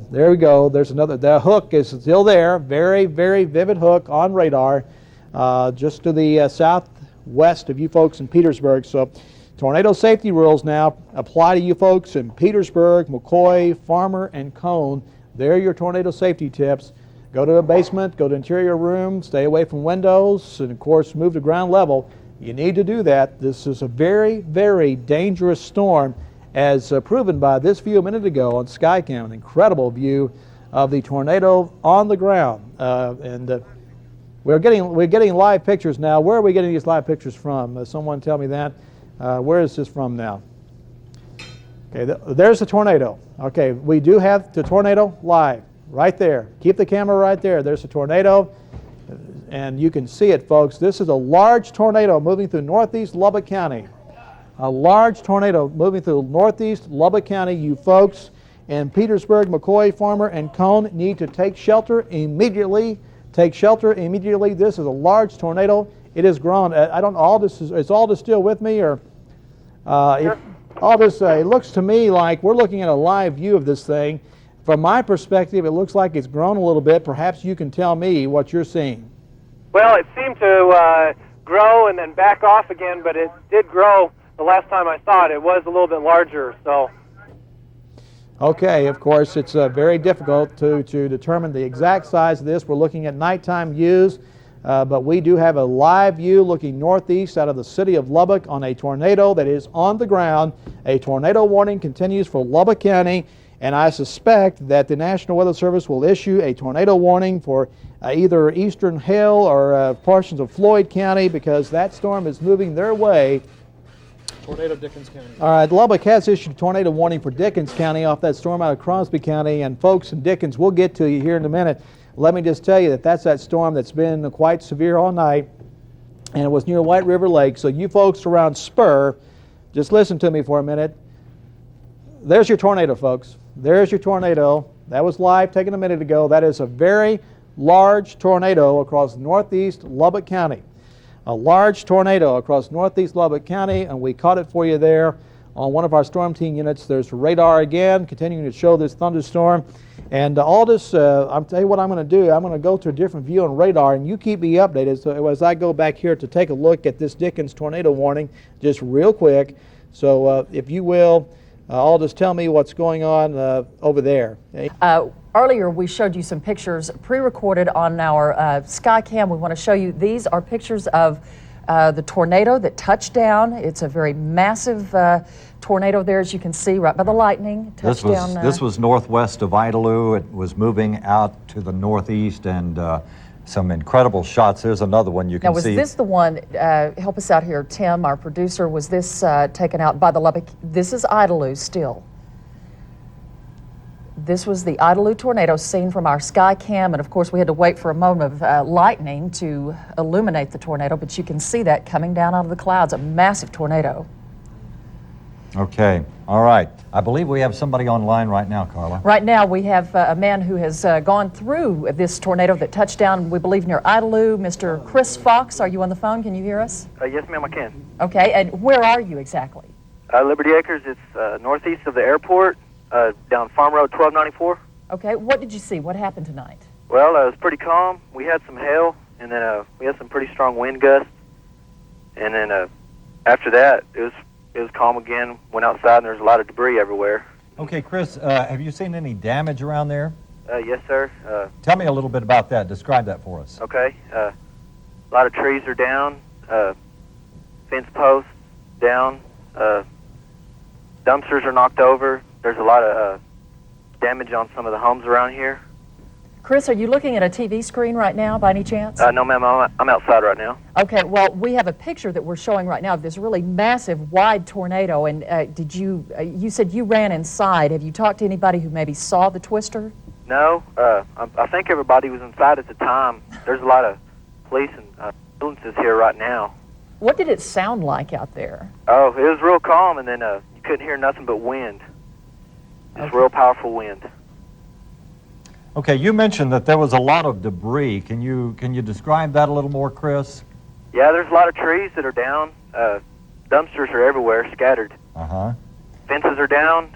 There we go. There's another. The hook is still there. Very, very vivid hook on radar, just to the southwest of you folks in Petersburg. So tornado safety rules now apply to you folks in Petersburg, McCoy, Farmer, and Cone. They're your tornado safety tips. Go to the basement, go to interior room, stay away from windows, and of course move to ground level. You need to do that. This is a very, very dangerous storm, as proven by this view a minute ago on Skycam. An incredible view of the tornado on the ground. We're getting live pictures now. Where are we getting these live pictures from? Someone tell me that. Where is this from now? Okay, there's the tornado. Okay, we do have the tornado live right there. Keep the camera right there. There's the tornado, and you can see it, folks. This is a large tornado moving through northeast Lubbock County. A large tornado moving through northeast Lubbock County. You folks in Petersburg, McCoy, Farmer, and Cone need to take shelter immediately. Take shelter immediately. This is a large tornado. It has grown. I don't know, Aldous is Aldous still with me, or Aldous? It looks to me like we're looking at a live view of this thing. From my perspective, it looks like it's grown a little bit. Perhaps you can tell me what you're seeing. Well, it seemed to grow and then back off again, but it did grow. The last time I saw it, it was a little bit larger. So. Okay, of course, it's very difficult to determine the exact size of this. We're looking at nighttime views, but we do have a live view looking northeast out of the city of Lubbock on a tornado that is on the ground. A tornado warning continues for Lubbock County, and I suspect that the National Weather Service will issue a tornado warning for either eastern Hale or portions of Floyd County, because that storm is moving their way. Tornado Dickens County. All right, Lubbock has issued a tornado warning for Dickens County off that storm out of Crosby County. And folks in Dickens, we'll get to you here in a minute. Let me just tell you that's that storm that's been quite severe all night, and it was near White River Lake. So you folks around Spur, just listen to me for a minute. There's your tornado, folks. There's your tornado. That was live taken a minute ago. That is a very large tornado across northeast Lubbock County. A large tornado across northeast Lubbock County, and we caught it for you there on one of our storm team units. There's radar again, continuing to show this thunderstorm. And Aldous, I'll tell you what I'm going to do. I'm going to go to a different view on radar, and you keep me updated so as I go back here to take a look at this Dickens tornado warning just real quick. So if you will, Aldous, tell me what's going on over there. Earlier, we showed you some pictures pre-recorded on our Skycam. We want to show you, these are pictures of the tornado that touched down. It's a very massive tornado there, as you can see, right by the lightning. This was northwest of Idalou. It was moving out to the northeast, and some incredible shots. There's another one you can see. Now, was this the one, help us out here, Tim, our producer, was this taken out by the Lubbock? This is Idalou still. This was the Idalou tornado seen from our Skycam, and of course we had to wait for a moment of lightning to illuminate the tornado, but you can see that coming down out of the clouds, a massive tornado. Okay, all right. I believe we have somebody online right now, Carla. Right now we have a man who has gone through this tornado that touched down, we believe, near Idalou. Mr. Chris Fox, are you on the phone? Can you hear us? Yes, ma'am, I can. Okay, and where are you exactly? Liberty Acres, it's northeast of the airport, down Farm Road 1294. Okay, what did you see? What happened tonight? Well, it was pretty calm. We had some hail, and then we had some pretty strong wind gusts. And then after that, it was calm again. Went outside, and there's a lot of debris everywhere. Okay, Chris, have you seen any damage around there? Yes, sir. Tell me a little bit about that. Describe that for us. Okay. A lot of trees are down, fence posts down, dumpsters are knocked over. There's a lot of damage on some of the homes around here. Chris, are you looking at a TV screen right now by any chance? No, ma'am, I'm outside right now. Okay, well, we have a picture that we're showing right now of this really massive, wide tornado, and you said you ran inside. Have you talked to anybody who maybe saw the twister? No, I think everybody was inside at the time. There's a lot of police and ambulances here right now. What did it sound like out there? Oh, it was real calm, and then you couldn't hear nothing but wind. Just real powerful wind. Okay, you mentioned that there was a lot of debris. Can you describe that a little more, Chris? Yeah, there's a lot of trees that are down. Dumpsters are everywhere, scattered. Uh-huh. Fences are down.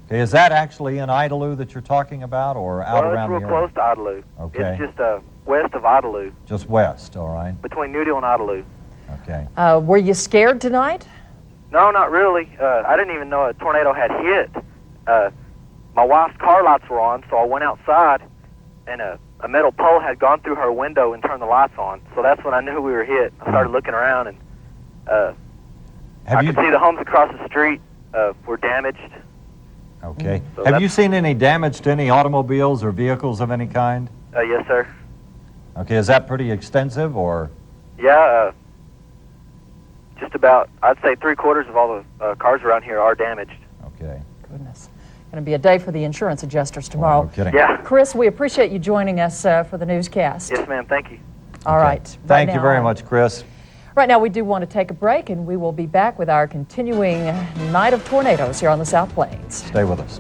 Okay, is that actually in Idalou that you're talking about, or out Well, around it's the real area? close to Idalou. Okay. It's just west of Idalou, Just west, all right. between New Deal and Idalou. Okay. Were you scared tonight? No, not really. I didn't even know a tornado had hit. My wife's car lights were on, so I went outside, and a metal pole had gone through her window and turned the lights on. So that's when I knew we were hit. I started looking around, and I could see the homes across the street were damaged. Okay. So Have you seen any damage to any automobiles or vehicles of any kind? Yes, sir. Okay, is that pretty extensive, or? Yeah, just about, I'd say 3/4 of all the cars around here are damaged. Okay. Goodness. Going to be a day for the insurance adjusters tomorrow. Oh, no kidding. Yeah. Chris, we appreciate you joining us for the newscast. Yes, ma'am. Thank you. All Okay. right. Thank Right you now- very much, Chris. Right now, we do want to take a break, and we will be back with our continuing night of tornadoes here on the South Plains. Stay with us.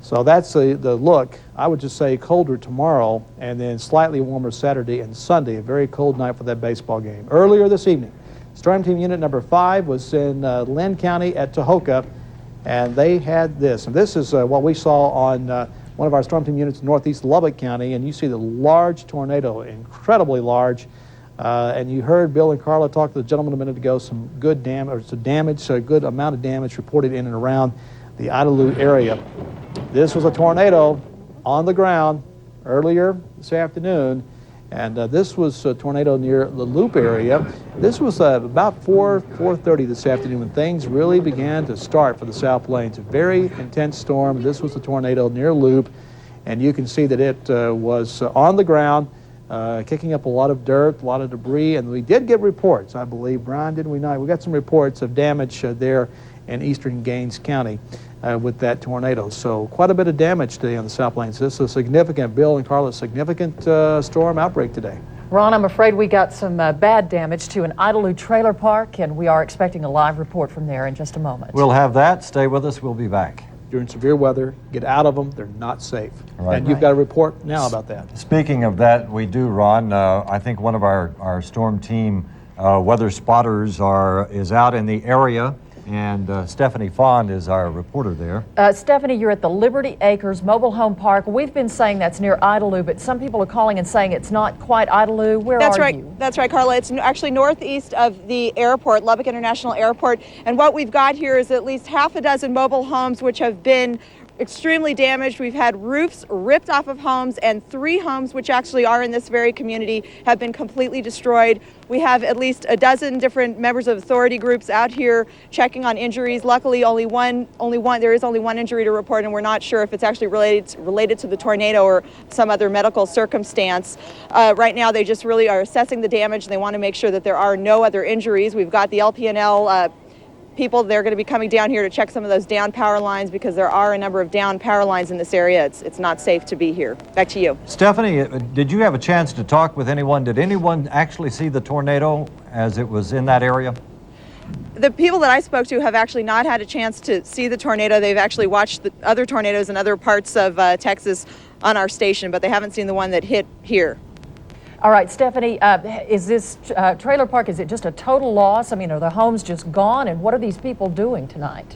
So that's the look. I would just say colder tomorrow, and then slightly warmer Saturday and Sunday. A very cold night for that baseball game. Earlier this evening, Storm Team Unit number 5 was in Lynn County at Tahoka, and they had this. And this is what we saw on one of our Storm Team units in northeast Lubbock County, and you see the large tornado, incredibly large. And you heard Bill and Carla talk to the gentleman a minute ago. Some good damage, a good amount of damage reported in and around the Idalou area. This was a tornado on the ground earlier this afternoon, and this was a tornado near the Loop area. This was about 4:30 this afternoon when things really began to start for the South Plains. A very intense storm. This was a tornado near Loop, and you can see that it was on the ground, kicking up a lot of dirt, a lot of debris, and we did get reports, I believe, Brian, didn't we not? We got some reports of damage there in eastern Gaines County with that tornado. So quite a bit of damage today on the South Plains. This is a significant, Bill and Carla, significant storm outbreak today. Ron, I'm afraid we got some bad damage to an Idalou trailer park, and we are expecting a live report from there in just a moment. We'll have that. Stay with us. We'll be back. During severe weather, get out of them. They're not safe. Right. And you've got a report now about that. Speaking of that, we do, Ron. I think one of our storm team weather spotters is out in the area, and Stephanie Fond is our reporter there. Stephanie, you're at the Liberty Acres Mobile Home Park. We've been saying that's near Idalou, but some people are calling and saying it's not quite Idalou. Where That's are right. you? That's right, Carla. It's actually northeast of the airport, Lubbock International Airport. And what we've got here is at least half a dozen mobile homes which have been extremely damaged. We've had roofs ripped off of homes, and 3 homes, which actually are in this very community, have been completely destroyed. We have at least a dozen different members of authority groups out here checking on injuries. Luckily, there is only one injury to report, and we're not sure if it's actually related to the tornado or some other medical circumstance. Right now, they just really are assessing the damage, and they want to make sure that there are no other injuries. We've got the LPNL people, they're going to be coming down here to check some of those down power lines because there are a number of down power lines in this area. It's not safe to be here. Back to you. Stephanie, did you have a chance to talk with anyone? Did anyone actually see the tornado as it was in that area? The people that I spoke to have actually not had a chance to see the tornado. They've actually watched the other tornadoes in other parts of Texas on our station, but they haven't seen the one that hit here. All right, Stephanie, is this trailer park, is it just a total loss? I mean, are the homes just gone, and what are these people doing tonight?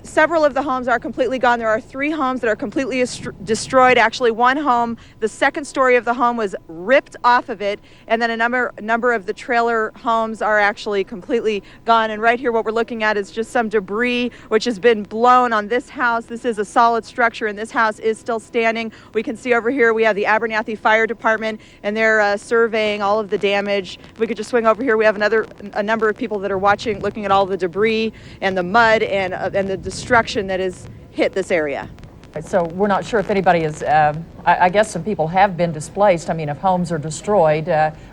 Several of the homes are completely gone. There are 3 homes that are completely destroyed. Actually, one home, the second story of the home was ripped off of it, and then a number of the trailer homes are actually completely gone. And right here, what we're looking at is just some debris which has been blown on this house. This is a solid structure, and this house is still standing. We can see over here we have the Abernathy Fire Department, and they're surveying all of the damage. If we could just swing over here, we have a number of people that are watching, looking at all the debris and the mud and the destruction that has hit this area. So we're not sure if anybody is, I guess some people have been displaced. I mean, if homes are destroyed,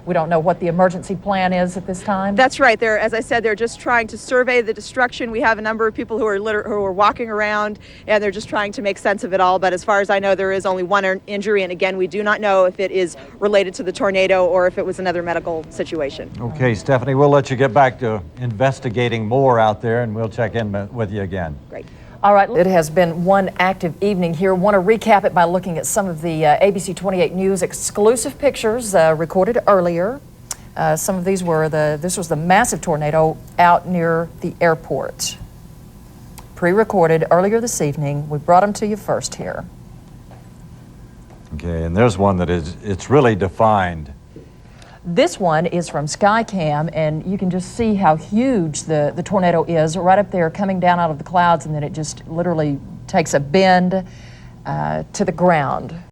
we don't know what the emergency plan is at this time. That's right. As I said, they're just trying to survey the destruction. We have a number of people who are walking around, and they're just trying to make sense of it all. But as far as I know, there is only one injury. And again, we do not know if it is related to the tornado or if it was another medical situation. Okay, Stephanie, we'll let you get back to investigating more out there, and we'll check in with you again. Great. All right, it has been one active evening here. Want to recap it by looking at some of the ABC28 News exclusive pictures recorded earlier. Some of these were this was the massive tornado out near the airport. pre-recorded earlier this evening. We brought them to you first here. Okay, and there's one that it's really defined. This one is from Skycam, and you can just see how huge the tornado is right up there coming down out of the clouds, and then it just literally takes a bend to the ground.